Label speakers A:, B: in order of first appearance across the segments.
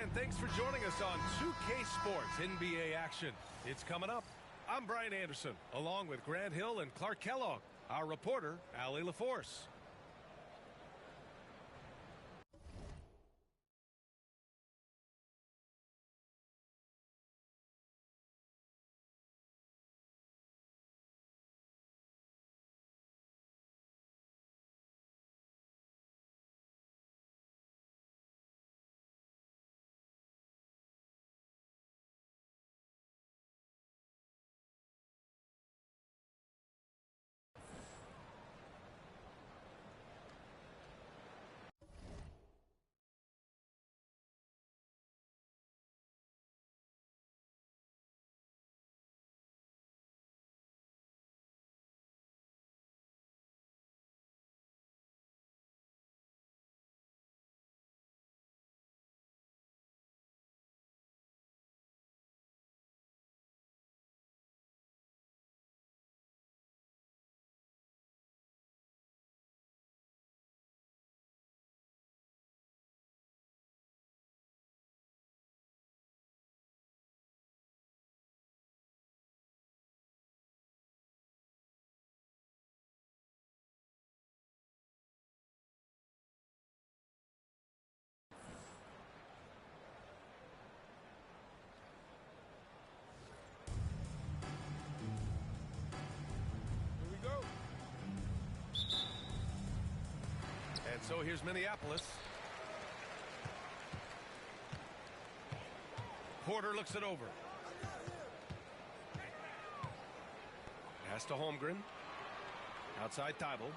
A: and thanks for joining us on 2K Sports NBA action. It's coming up. I'm Brian Anderson, along with Grant Hill and Clark Kellogg. Our reporter, Allie LaForce. And so here's Minneapolis. Porter looks it over. Pass to Holmgren. Outside Tybal.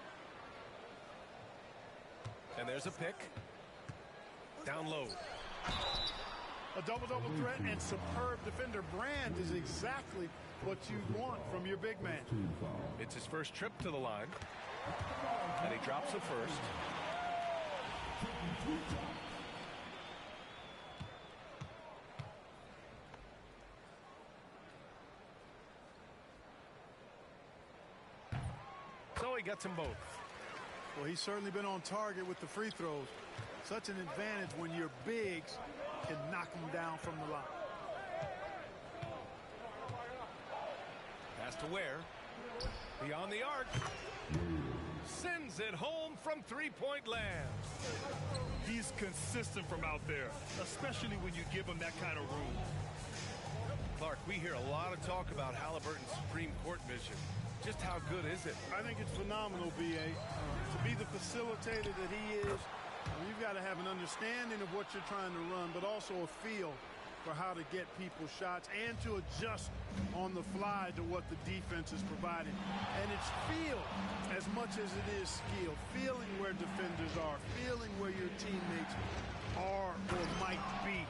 A: And there's a pick. Down low.
B: A double-double threat and superb defender. Brand is exactly what you want from your big man.
A: It's his first trip to the line. And he drops the first. So he gets them both.
B: Well, he's certainly been on target with the free throws. Such an advantage when your bigs can knock them down from the line.
A: Pass to Ware. Beyond the arc. Sends it home from three-point land.
C: He's consistent from out there, especially when you give him that kind of room.
A: Clark, we hear a lot of talk about Halliburton's Supreme Court vision. Just how good is it?
B: I think it's phenomenal, B.A. To be the facilitator that he is, you've got to have an understanding of what you're trying to run, but also a feel for how to get people shots and to adjust on the fly to what the defense is providing. And it's feel as much as it is skill. Feeling where defenders are, feeling where your teammates are or might be,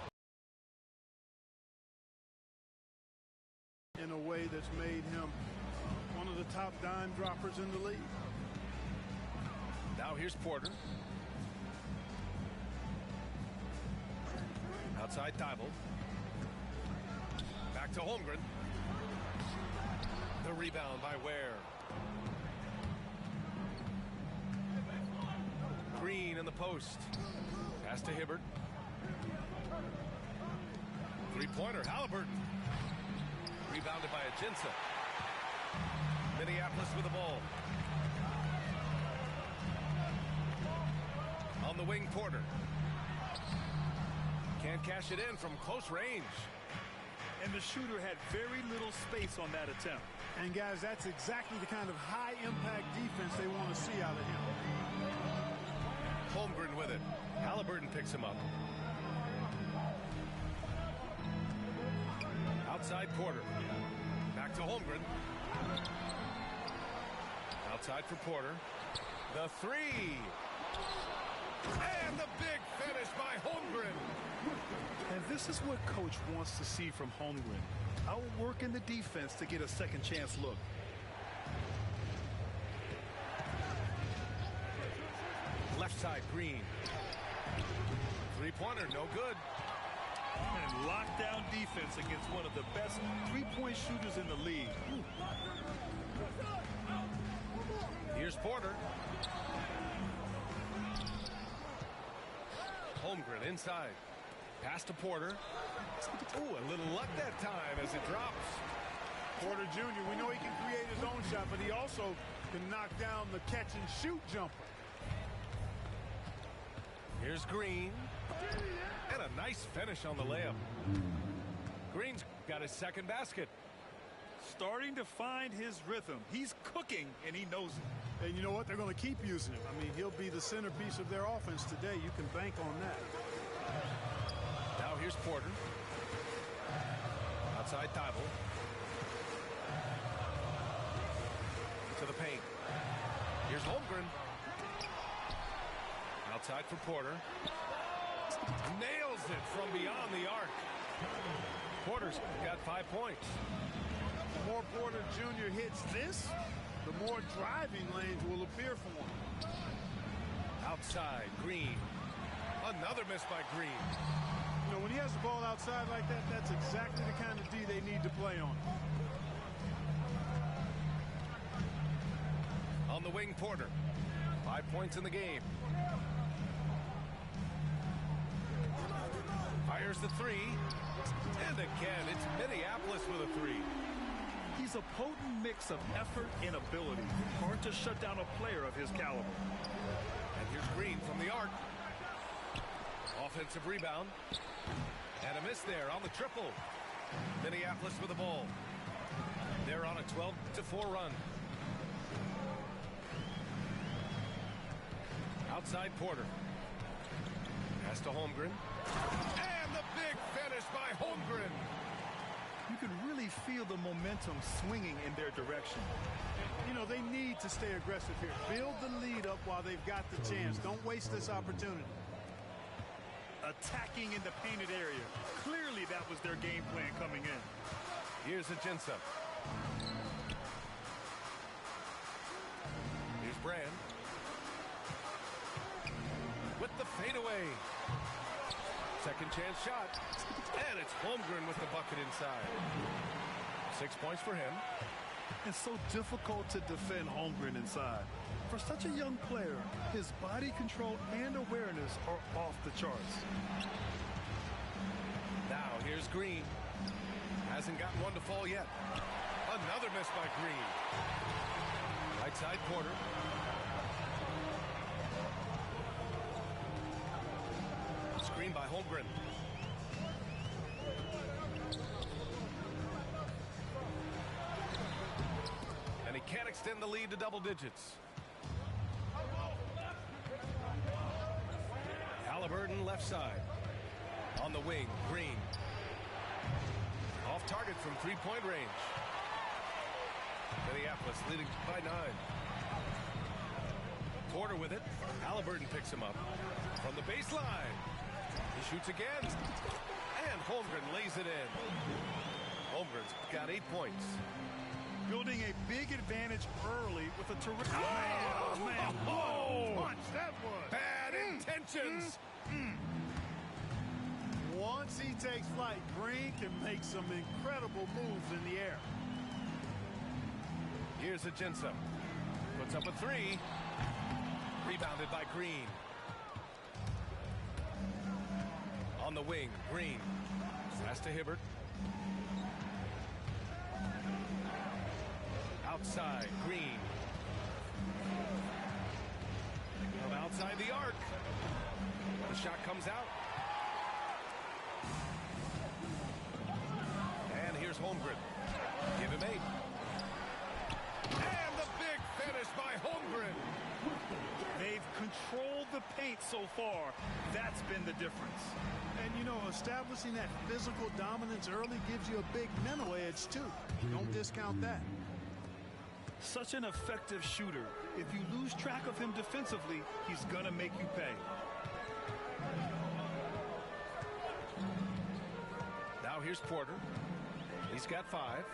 B: in a way that's made him one of the top dime droppers in the league.
A: Now here's Porter. Outside Tybal. Back to Holmgren. The rebound by Ware. Green in the post. Pass to Hibbert. Three-pointer, Halliburton. Rebounded by Ajinça. Minneapolis with the ball. On the wing, Porter. Can't cash it in from close range.
C: And the shooter had very little space on that attempt.
B: And, guys, that's exactly the kind of high-impact defense they want to see out of him.
A: Holmgren with it. Halliburton picks him up. Outside Porter. Back to Holmgren. Outside for Porter. The three. And the big finish by Holmgren.
C: And this is what Coach wants to see from Holmgren. Outworking the defense to get a second chance look.
A: Left side, Green. Three-pointer, no good.
C: And lockdown defense against one of the best three-point shooters in the league.
A: Here's Porter. Holmgren inside. Pass to Porter. Ooh, a little luck that time as it drops.
B: Porter Jr., we know he can create his own shot, but he also can knock down the catch-and-shoot jumper.
A: Here's Green. And a nice finish on the layup. Green's got his second basket.
C: Starting to find his rhythm. He's cooking, and he knows it.
B: And you know what? They're going to keep using him. I mean, he'll be the centerpiece of their offense today. You can bank on that.
A: Now here's Porter. Outside Thibault. To the paint. Here's Holmgren. Outside for Porter. Nails it from beyond the arc. Porter's got 5 points.
B: The more Porter Jr. hits this, the more driving lanes will appear for him.
A: Outside, Green. Another miss by Green.
B: You know, when he has the ball outside like that, that's exactly the kind of D they need to play on.
A: On the wing, Porter. 5 points in the game. Fires the three. And again, it's Minneapolis with a three.
C: He's a potent mix of effort and ability. Hard to shut down a player of his caliber.
A: And here's Green from the arc. Offensive rebound. And a miss there on the triple. Minneapolis with the ball. They're on a 12-4 run. Outside Porter. Pass to Holmgren. And the big finish by Holmgren.
C: You can really feel the momentum swinging in their direction.
B: You know, they need to stay aggressive here. Build the lead up while they've got the chance. Don't waste this opportunity.
C: Attacking in the painted area. Clearly that was their game plan coming in.
A: Here's Ajinça. Here's Brand. With the fadeaway. Second chance shot. And it's Holmgren with the bucket inside. 6 points for him.
C: It's so difficult to defend Holmgren inside. For such a young player, his body control and awareness are off the charts.
A: Now here's Green. Hasn't gotten one to fall yet. Another miss by Green. Right side Porter. Screen by Holmgren. And he can't extend the lead to double digits. Halliburton left side. On the wing, Green. Off target from three-point range. Minneapolis leading by 9. Porter with it. Halliburton picks him up. From the baseline. He shoots again. And Holmgren lays it in. Holmgren's got 8 points.
B: Building a big advantage early with a terrific...
A: Oh, man.
B: What a punch that was.
A: Bad intentions.
B: Once he takes flight, Green can make some incredible moves in the air.
A: Here's Ajinça. Puts up a three. Rebounded by Green. On the wing, Green. Pass to Hibbert. Outside, Green. From outside the arc. The shot comes out. And here's Holmgren. Give him 8. And the big finish by Holmgren.
C: They've controlled the paint so far. That's been the difference.
B: And, you know, establishing that physical dominance early gives you a big mental edge, too. Don't discount that.
C: Such an effective shooter. If you lose track of him defensively, he's going to make you pay.
A: Now here's Porter. He's got 5.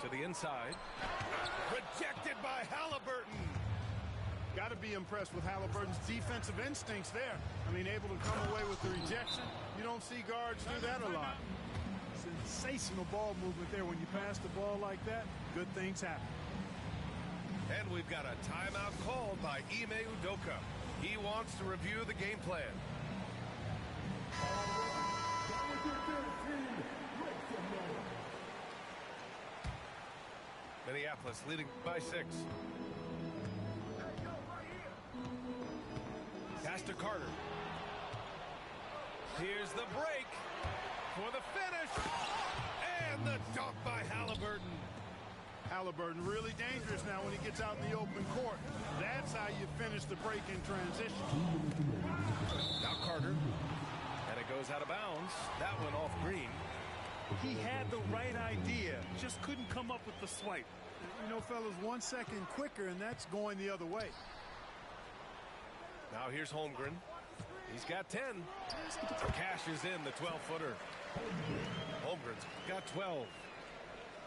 A: To the inside. Rejected by Halliburton.
B: Got to be impressed with Halliburton's defensive instincts there. I mean, able to come away with the rejection. You don't see guards do that a lot. Sensational ball movement there. When you pass the ball like that, good things happen.
A: And we've got a timeout called by Ime Udoka. He wants to review the game plan. Minneapolis leading by 6. Pass to Carter. Here's the break for the finish. And the dunk by Halliburton.
B: Halliburton really dangerous now when he gets out in the open court. That's how you finish the break in transition.
A: Now Carter. And it goes out of bounds. That went off Green.
C: He had the right idea, just couldn't come up with the swipe.
B: You know, fellas, 1 second quicker, and that's going the other way.
A: Now here's Holmgren. He's got 10. Cashes in the 12-footer. Holmgren's got 12.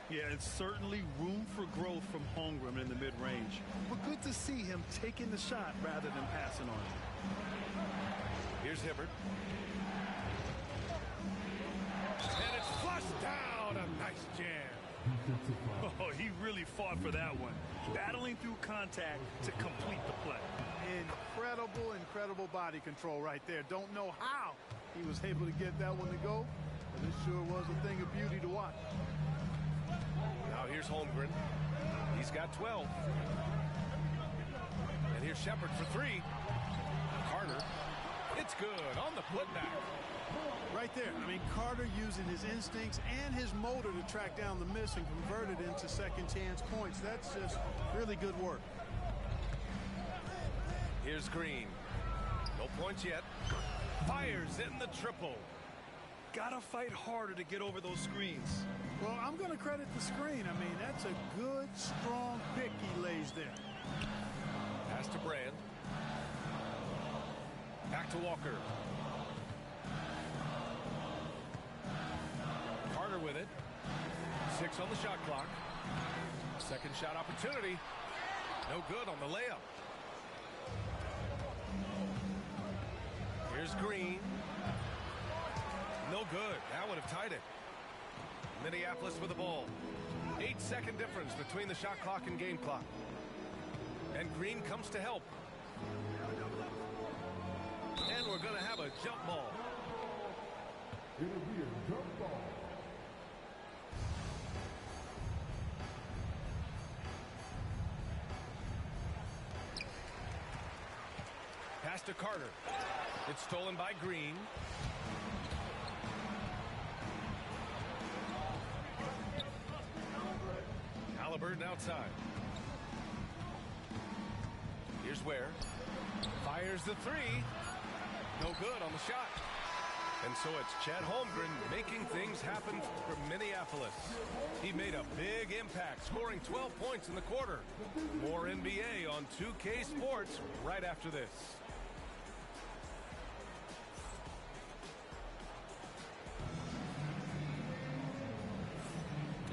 C: Yeah, it's certainly room for growth from Holmgren in the mid-range. But good to see him taking the shot rather than passing on it.
A: Here's Hibbert. And it's flushed down. A nice jam.
C: Oh, he really fought for that one. Battling through contact to complete the play.
B: Incredible body control right there. Don't know how he was able to get that one to go, but it sure was a thing of beauty to watch.
A: Now here's Holmgren. He's got 12. And here's Shepard for 3. Carter. It's good on the putback.
B: Right there. I mean, Carter using his instincts and his motor to track down the miss and convert it into second chance points. That's just really good work.
A: Here's Green. No points yet. Fires in the triple.
C: Gotta fight harder to get over those screens.
B: Well, I'm going to credit the screen. I mean, that's a good, strong pick he lays there.
A: Pass to Brand. Back to Walker. Carter with it. 6 on the shot clock. Second shot opportunity. No good on the layup. Here's Green. No good. That would have tied it. Minneapolis with the ball. 8-second difference between the shot clock and game clock. And Green comes to help. And we're going to have a jump ball.
D: It'll be a jump ball.
A: Pass to Carter. It's stolen by Green. Halliburton outside. Here's Ware. Fires the 3. No good on the shot. And so it's Chad Holmgren making things happen for Minneapolis. He made a big impact, scoring 12 points in the quarter. More NBA on 2K Sports right after this.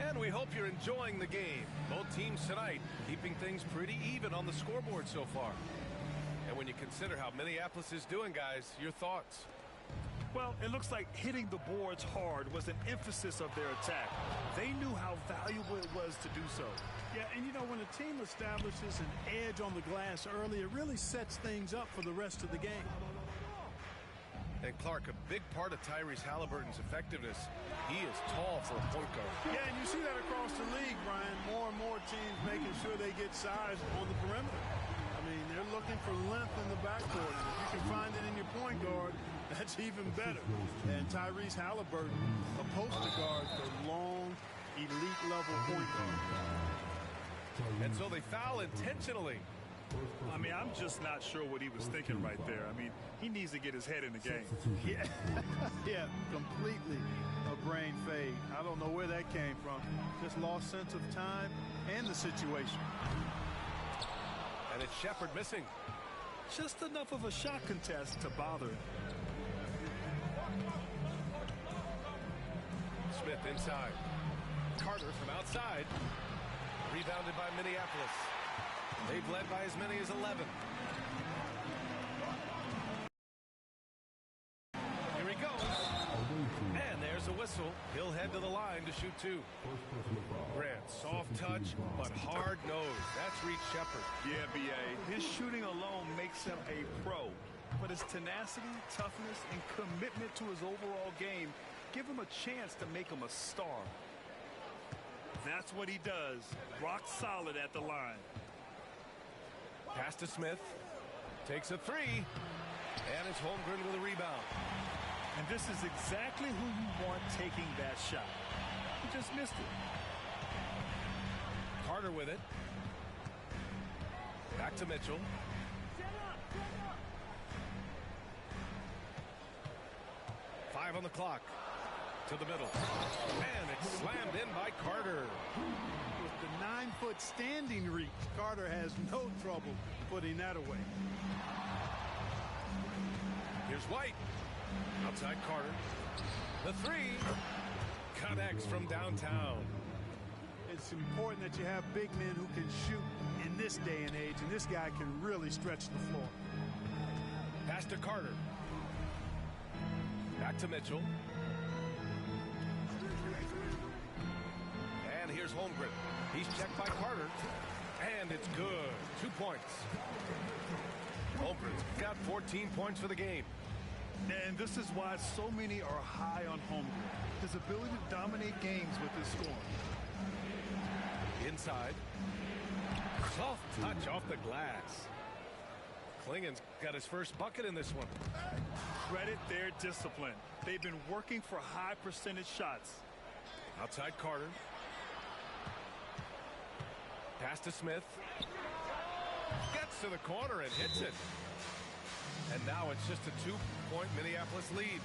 A: And we hope you're enjoying the game. Both teams tonight keeping things pretty even on the scoreboard so far. And when you consider how Minneapolis is doing, guys, your thoughts?
C: Well, it looks like hitting the boards hard was an emphasis of their attack. They knew how valuable it was to do so.
B: Yeah, and you know, when a team establishes an edge on the glass early, it really sets things up for the rest of the game.
A: And Clark, a big part of Tyrese Halliburton's effectiveness, he is tall for a point guard.
B: Yeah, and you see that across the league, Brian. More and more teams making sure they get size on the perimeter. I mean, they're looking for length in the backcourt. And if you can find it in your point guard, that's even better. And Tyrese Halliburton, a poster guard for long, elite-level point guard.
A: And so they foul intentionally.
C: I mean, I'm just not sure what he was thinking right there. I mean, he needs to get his head in the game.
B: Yeah, yeah, completely a brain fade. I don't know where that came from. Just lost sense of time and the situation.
A: And it's Shepard missing.
C: Just enough of a shot contest to bother him.
A: Smith inside. Carter from outside. Rebounded by Minneapolis. They've led by as many as 11. Here he goes. And there's a whistle. whistle, he'll head to the line to shoot two.
D: First personal foul.
A: Grant, soft touch, but hard nose. That's Reed Shepard.
C: Yeah, B.A. His shooting alone makes him a pro. But his tenacity, toughness, and commitment to his overall game give him a chance to make him a star. That's what he does. Rock solid at the line.
A: Pass to Smith. Takes a three. And it's Holmgren with a rebound.
C: And this is exactly who you want taking that shot. He just missed it.
A: Carter with it. Back to Mitchell. 5 on the clock. To the middle. And it's slammed in by Carter.
B: With the 9-foot standing reach, Carter has no trouble putting that away.
A: Here's White. Outside Carter. The three. Connects from downtown.
B: It's important that you have big men who can shoot in this day and age, and this guy can really stretch the floor.
A: Pass to Carter. Back to Mitchell. And here's Holmgren. He's checked by Carter. And it's good. 2 points. Holmgren's got 14 points for the game.
C: And this is why so many are high on Holmgren. His ability to dominate games with his scoring.
A: Inside. Soft touch off the glass. Klingen's got his first bucket in this one.
C: Credit their discipline. They've been working for high percentage shots.
A: Outside Carter. Pass to Smith. Gets to the corner and hits it. And now it's just a 2-point Minneapolis lead.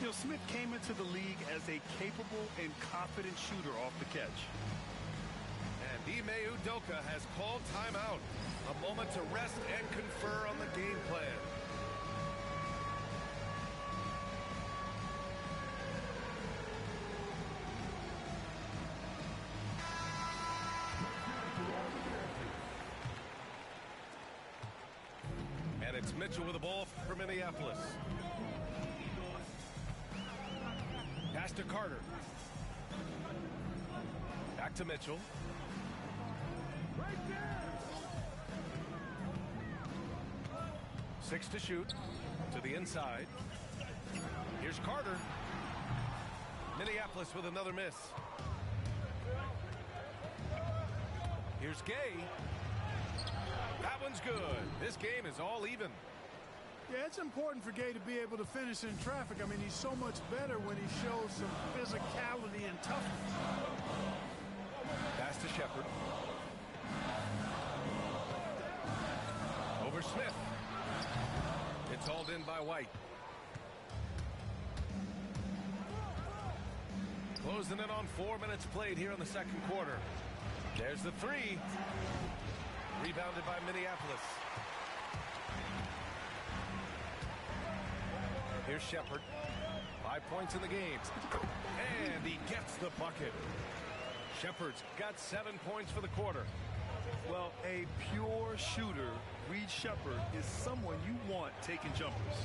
C: You know, Smith came into the league as a capable and confident shooter off the catch.
A: And Ime Udoka has called timeout. A moment to rest and confer on the game plan. And it's Mitchell with the ball for Minneapolis. Pass to Carter. Back to Mitchell. 6 to shoot. To the inside. Here's Carter. Minneapolis with another miss. Here's Gay. That one's good. This game is all even.
B: Yeah, it's important for Gay to be able to finish in traffic. I mean, he's so much better when he shows some physicality and toughness.
A: Pass to Shepard. Over Smith. It's hauled in by White. Closing in on 4 minutes played here in the second quarter. There's the three. Rebounded by Minneapolis. Here's Shepard. 5 points in the game. And he gets the bucket. Shepard's got 7 points for the quarter.
C: Well, a pure shooter, Reed Shepard, is someone you want taking jumpers.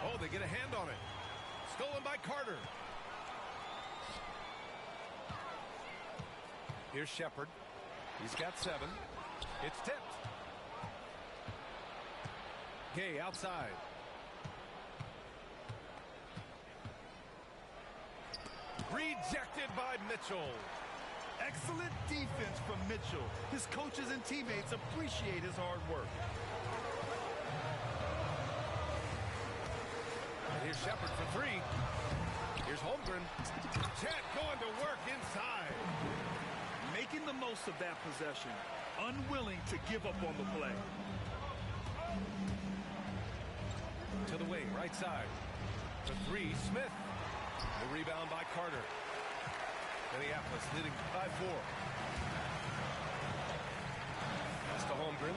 A: Oh, they get a hand on it. Stolen by Carter. Here's Shepard. He's got 7. It's tipped. Gay outside. Rejected by Mitchell.
C: Excellent defense from Mitchell. His coaches and teammates appreciate his hard work.
A: And here's Shepard for 3. Here's Holmgren. Chet going to work inside.
C: Making the most of that possession. Unwilling to give up on the play.
A: To the wing, right side. For 3, Smith. The rebound by Carter. Minneapolis leading by 4. Pass to Holmgren.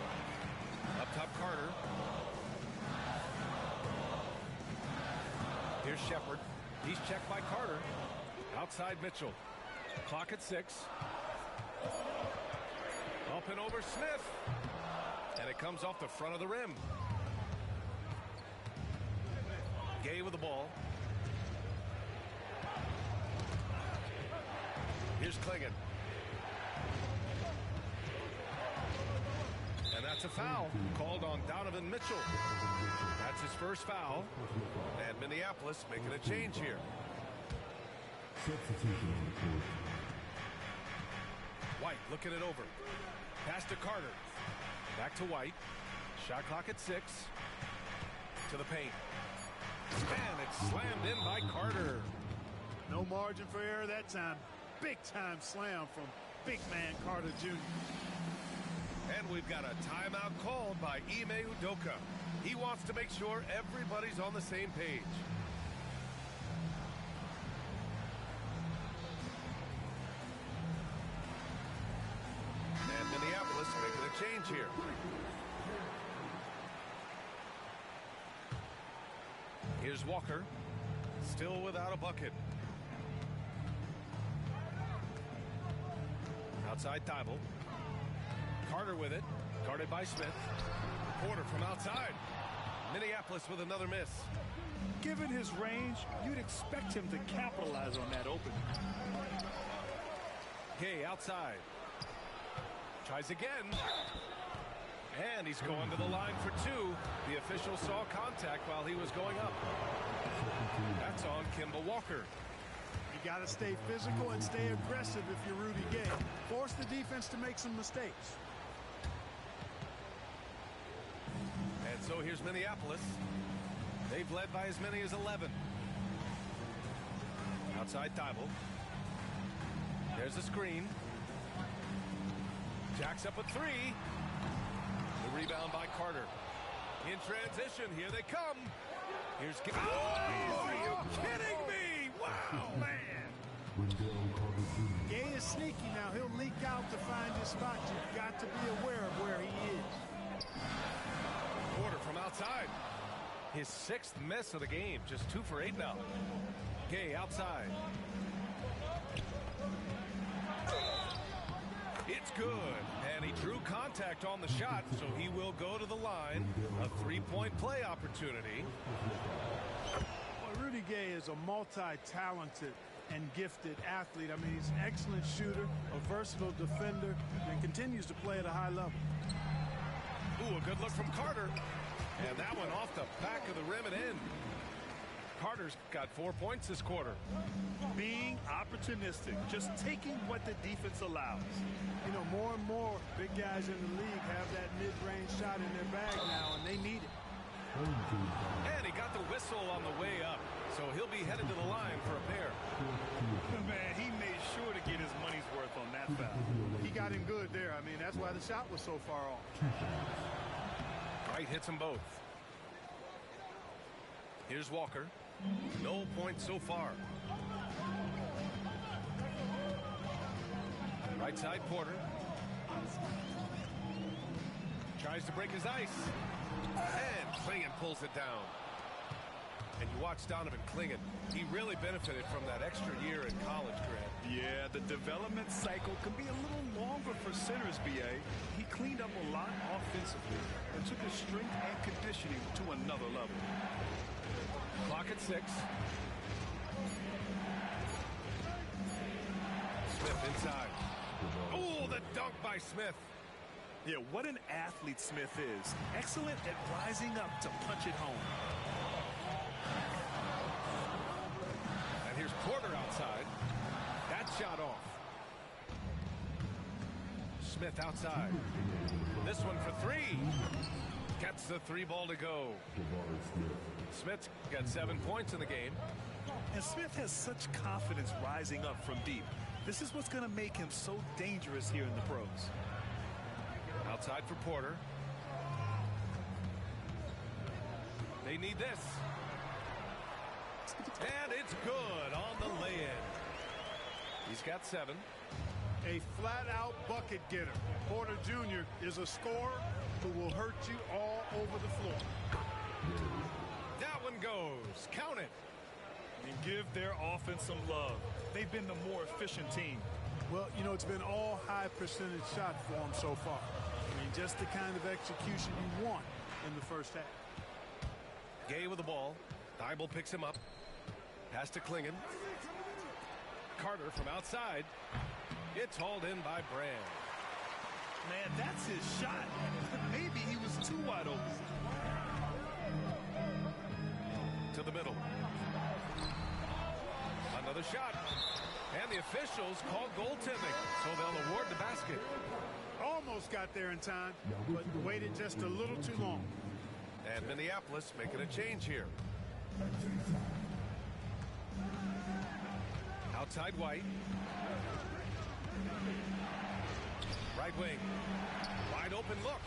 A: Up top, Carter. Here's Shepard. He's checked by Carter. Outside Mitchell. Clock at 6. Up and over Smith. And it comes off the front of the rim. Gay with the ball. Here's Klingon. And that's a foul called on Donovan Mitchell. That's his first foul. And Minneapolis making a change here. White looking it over. Pass to Carter. Back to White. Shot clock at 6. To the paint. And it's slammed in by Carter.
B: No margin for error that time. Big time slam from big man Carter Jr.
A: And we've got a timeout called by Ime Udoka. He wants to make sure everybody's on the same page. And Minneapolis making a change here. Here's Walker. Still without a bucket. Outside Thibault. Carter with it. Guarded by Smith. Porter from outside. Minneapolis with another miss.
C: Given his range, you'd expect him to capitalize on that opening.
A: Gay outside. Tries again. And he's going to the line for 2. The official saw contact while he was going up. That's on Kemba Walker.
B: You got to stay physical and stay aggressive if you're Rudy Gay. Force the defense to make some mistakes.
A: And so here's Minneapolis. They've led by as many as 11. Outside Thibault. There's a screen. Jacks up a 3. The rebound by Carter. In transition, here they come. Here's... Oh, are you kidding me? Wow, man.
B: Gay is sneaky now. He'll leak out to find his spot. You've got to be aware of where he is.
A: Porter from outside. His 6th miss of the game. Just 2 for 8 now. Gay outside. It's good. And he drew contact on the shot, so he will go to the line. A 3-point play opportunity.
B: Well, Rudy Gay is a multi-talented and gifted athlete. I mean, he's an excellent shooter, a versatile defender, and continues to play at a high level.
A: Ooh, a good look from Carter. And that one off the back of the rim and in. Carter's got 4 points this quarter.
C: Being opportunistic, just taking what the defense allows.
B: You know, more and more big guys in the league have that mid-range shot in their bag now, and they need it.
A: And he got the whistle on the way up, so he'll be headed to the line for a pair.
C: Man, he made sure to get his money's worth on that foul.
B: He got him good there. I mean, that's why the shot was so far off.
A: White hits them both. Here's Walker. No points so far. Right side Porter. Tries to break his ice. And Klingon pulls it down. And you watch Donovan Klingon. He really benefited from that extra year in college, Grant.
C: Yeah, the development cycle can be a little longer for centers, B.A. He cleaned up a lot offensively and took his strength and conditioning to another level.
A: Clock at 6. Smith inside. Oh, the dunk by Smith.
C: Yeah, what an athlete Smith is. Excellent at rising up to punch it home.
A: And here's Porter outside. That shot off. Smith outside. This one for 3. Gets the 3 ball to go. Smith's got 7 points in the game.
C: And Smith has such confidence rising up from deep. This is what's going to make him so dangerous here in the pros.
A: Outside for Porter. They need this. And it's good on the lay-in. He's got 7.
B: A flat-out bucket getter. Porter Jr. is a scorer who will hurt you all over the floor.
A: That one goes. Count it.
C: And give their offense some love. They've been the more efficient team.
B: Well, you know, it's been all high percentage shot for them so far. I mean, just the kind of execution you want in the first half.
A: Gay with the ball. Thibault picks him up. Pass to Klingon. Carter from outside. It's hauled in by Brand.
C: Man, that's his shot. Maybe he was too wide open.
A: To the middle. Another shot. And the officials call goaltending, so they'll award the basket.
B: Almost got there in time, but waited just a little too long.
A: And Minneapolis making a change here. Outside White. Right wing. Wide open look.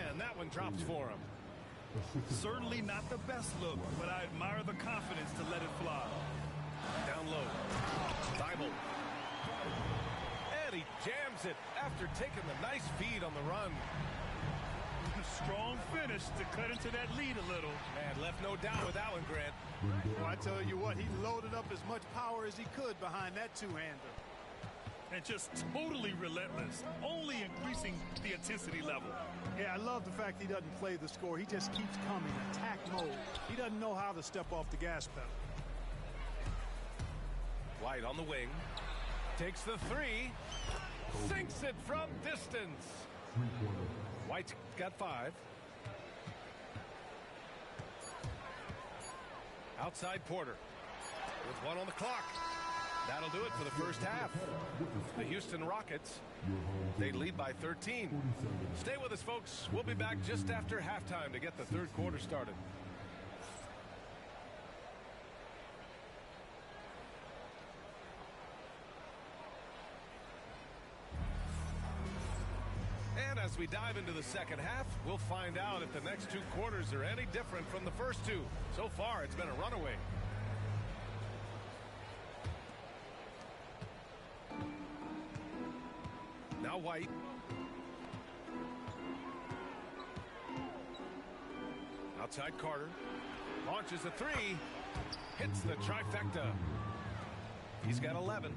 A: And that one drops for him.
C: Certainly not the best look, but I admire the confidence to let it fly.
A: Down low. Bible. And he jams it after taking the nice feed on the run.
C: Strong finish to cut into that lead a little.
A: Man, left no doubt with that one, Grant.
B: Well, I tell you what, he loaded up as much power as he could behind that two-hander.
C: And just totally relentless, only increasing the intensity level.
B: Yeah, I love the fact he doesn't play the score. He just keeps coming, attack mode. He doesn't know how to step off the gas pedal.
A: White on the wing. Takes the three. Sinks it from distance. White's got 5. Outside Porter. With 1 on the clock. That'll do it for the first half. The Houston Rockets, they lead by 13. Stay with us, folks. We'll be back just after halftime to get the third quarter started. And as we dive into the second half, we'll find out if the next 2 quarters are any different from the first 2. So far, it's been a runaway. Now White. Outside Carter. Launches a 3. Hits the trifecta. He's got 11.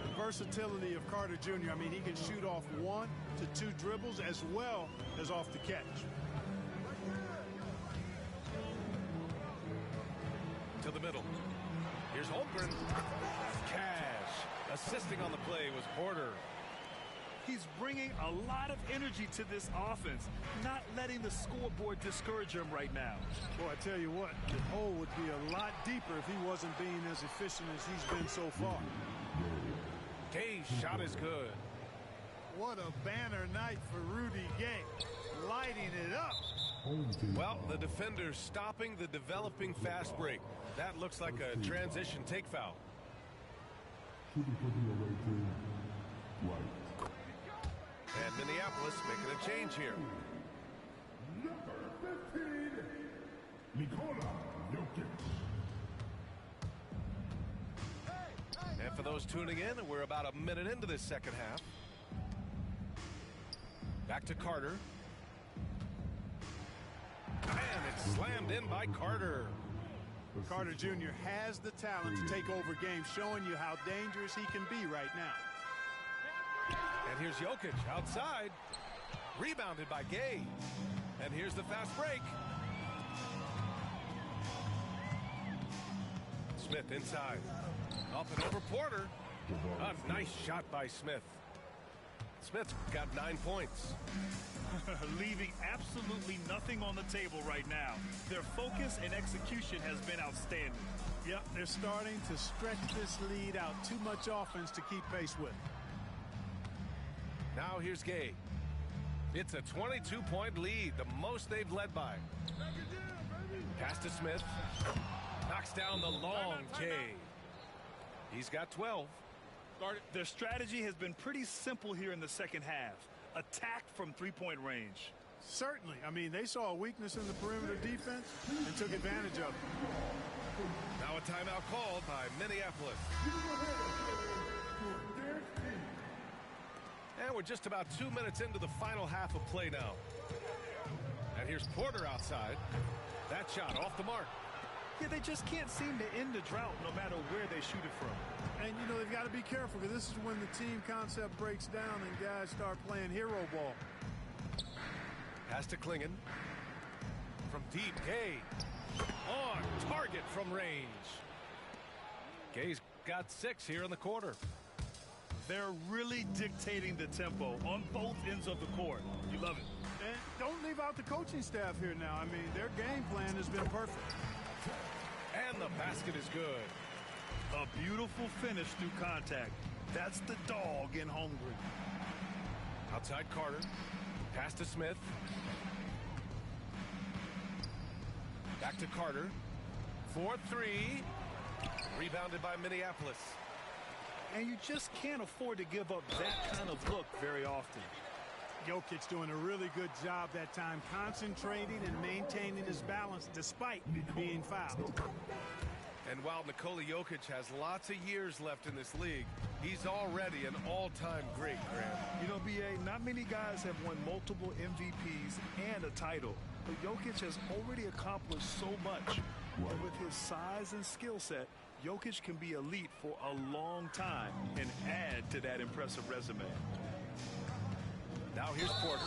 B: The versatility of Carter Jr., I mean, he can shoot off 1 to 2 dribbles as well as off the catch.
A: To the middle. Here's Holmgren. Cash. Assisting on the play was Porter.
C: He's bringing a lot of energy to this offense, not letting the scoreboard discourage him right now.
B: Boy, I tell you what, the hole would be a lot deeper if he wasn't being as efficient as he's been so far.
A: Gay's shot is good.
B: What a banner night for Rudy Gay, lighting it up.
A: Well, the defender stopping the developing fast break. That looks like a transition take foul. And Minneapolis making a change here.
D: Number 15, Nikola Jokic.
A: And for those tuning in, we're about a minute into this second half. Back to Carter. And it's slammed in by Carter.
B: Carter Jr. has the talent to take over games, showing you how dangerous he can be right now.
A: And here's Jokic outside. Rebounded by Gay. And here's the fast break. Smith inside. Up and over Porter. A nice shot by Smith. Smith's got 9 points.
C: Leaving absolutely nothing on the table right now. Their focus and execution has been outstanding.
B: Yep, they're starting to stretch this lead out. Too much offense to keep pace with.
A: Now here's Gay. It's a 22-point lead, the most they've led by. Pass to Smith. Knocks down the long Gay. He's got 12.
C: Their strategy has been pretty simple here in the second half. Attack from three-point range.
B: Certainly. I mean, they saw a weakness in the perimeter defense and took advantage of it.
A: Now a timeout called by Minneapolis. And we're just about 2 minutes into the final half of play now. And here's Porter outside. That shot off the mark.
C: Yeah, they just can't seem to end the drought no matter where they shoot it from.
B: And, you know, they've got to be careful because this is when the team concept breaks down and guys start playing hero ball.
A: Pass to Klingon. From deep, Gay. On target from range. Gay's got 6 here in the quarter.
C: They're really dictating the tempo on both ends of the court. You love it.
B: And don't leave out the coaching staff here now. I mean, their game plan has been perfect.
A: And the basket is good.
C: A beautiful finish through contact. That's the dog in Holmgren.
A: Outside Carter. Pass to Smith. Back to Carter. 4-3. Rebounded by Minneapolis.
C: And you just can't afford to give up that kind of look very often.
B: Jokic doing a really good job that time, concentrating and maintaining his balance despite being fouled.
A: And while Nikola Jokic has lots of years left in this league, he's already an all-time great, Grant.
C: You know, B.A., not many guys have won multiple MVPs and a title, but Jokic has already accomplished so much. And with his size and skill set, Jokic can be elite for a long time and add to that impressive resume.
A: Now here's Porter.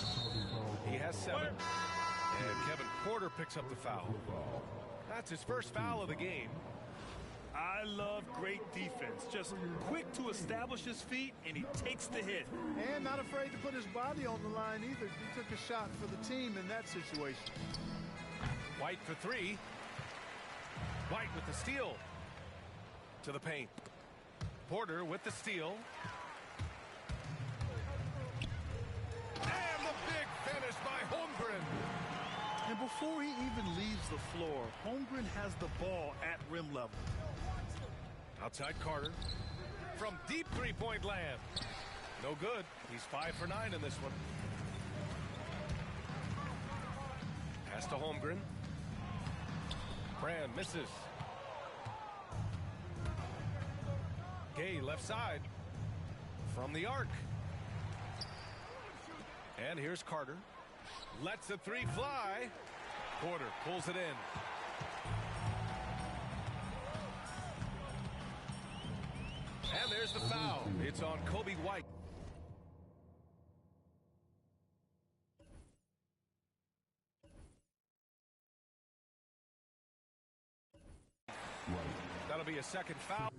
A: He has 7. And Kevin Porter picks up the foul. That's his first foul of the game.
C: I love great defense. Just quick to establish his feet, and he takes the hit.
B: And not afraid to put his body on the line either. He took a shot for the team in that situation.
A: White for 3. White with the steal. To the paint. Porter with the steal. And the big finish by Holmgren.
C: And before he even leaves the floor, Holmgren has the ball at rim level.
A: Outside Carter. From deep three-point land. No good. He's 5 for 9 in this one. Pass to Holmgren. Brand misses. Gay left side. From the arc. And here's Carter. Lets the 3 fly. Porter pulls it in. And there's the foul. It's on Kobe White. That'll be a second foul.